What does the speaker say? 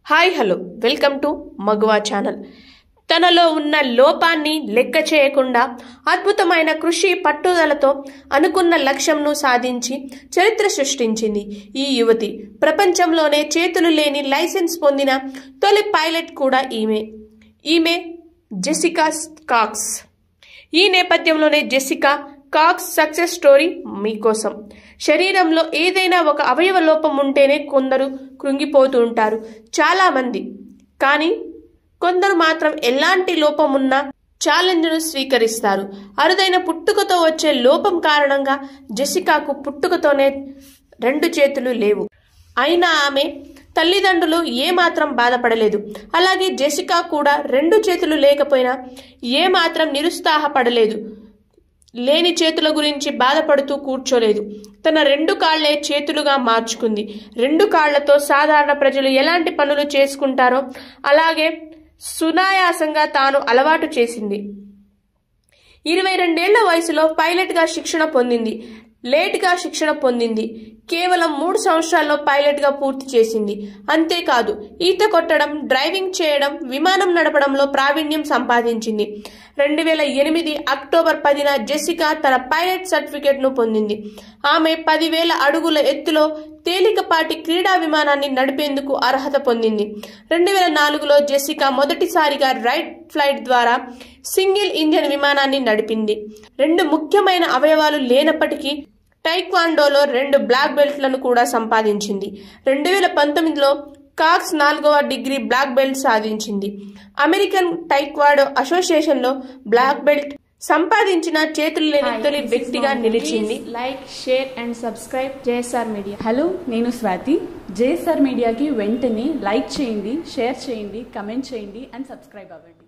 Hi hello welcome to మగువా channel. తనలో ఉన్న లోపాన్ని లెక్క చేయకుండా అద్భుతమైన కృషి పట్టుదలతో అనుకున్న లక్ష్యంను సాధించి చరిత్ర సృష్టించింది ఈ యువతి. ప్రపంచంలోనే చేతులు లేని లైసెన్స్ పొందిన తొలి పైలట్ కూడా ఈమె జెసికా కాక్స్. ఈ నేపథ్యంలోనే జెసికా కాక్స్ సక్సెస్ స్టోరీ మీకోసం. శరీరంలో ఏదైనా ఒక అవయవ లోపం ఉంటేనే కొందరు కృంగిపోతూ ఉంటారు చాలామంది. కానీ కొందరు మాత్రం ఎలాంటి లోపం ఉన్నా ఛాలెంజ్ను స్వీకరిస్తారు. అరుదైన పుట్టుకతో వచ్చే లోపం కారణంగా జెసికాకు పుట్టుకతోనే 2 చేతులు లేవు. అయినా ఆమె తల్లిదండ్రులు ఏమాత్రం బాధపడలేదు. అలాగే జెసికా కూడా 2 చేతులు లేకపోయినా ఏమాత్రం నిరుత్సాహపడలేదు. లేని చేతుల గురించి బాధపడుతూ కూర్చోలేదు. తన 2 కాళ్లే చేతులుగా మార్చుకుంది. 2 కాళ్లతో సాధారణ ప్రజలు ఎలాంటి పనులు చేసుకుంటారో అలాగే సునాయాసంగా తాను అలవాటు చేసింది. 22 ఏళ్ల వయసులో పైలట్గా శిక్షణ పొందింది. లేట్గా శిక్షణ పొందింది. కేవలం 3 సంవత్సరాల్లో పైలట్గా పూర్తి చేసింది. అంతేకాదు ఈత కొట్టడం, డ్రైవింగ్ చేయడం, విమానం నడపడంలో ప్రావీణ్యం సంపాదించింది. 2008 అక్టోబర్ 10న జెసికా తన పైలట్ సర్టిఫికెట్ను పొందింది. ఆమె 10,000 అడుగుల ఎత్తులో తేలికపాటి క్రీడా విమానాన్ని నడిపేందుకు అర్హత పొందింది. 2004లో జెసికా మొదటిసారిగా రైట్ ఫ్లైట్ ద్వారా సింగిల్ ఇంజన్ విమానాన్ని నడిపింది. 2 ముఖ్యమైన అవయవాలు లేనప్పటికీ టైక్వాండోలో 2 బ్లాక్ బెల్ట్లను కూడా సంపాదించింది. 2019లో కాక్స్ 4వ డిగ్రీ బ్లాక్ బెల్ట్ సాధించింది. అమెరికన్ టైక్వాండో అసోసియేషన్లో బ్లాక్ బెల్ట్ సంపాదించిన చేతులు లేని తొలి వ్యక్తిగా నిలిచింది. Like, share and subscribe JSR media. Hello, నేను స్వాతి. జేఎస్ఆర్ మీడియాకి వెంటనే లైక్ చేయండి, షేర్ చేయండి, కమెంట్ చేయండి అండ్ సబ్స్క్రైబ్ అవ్వండి.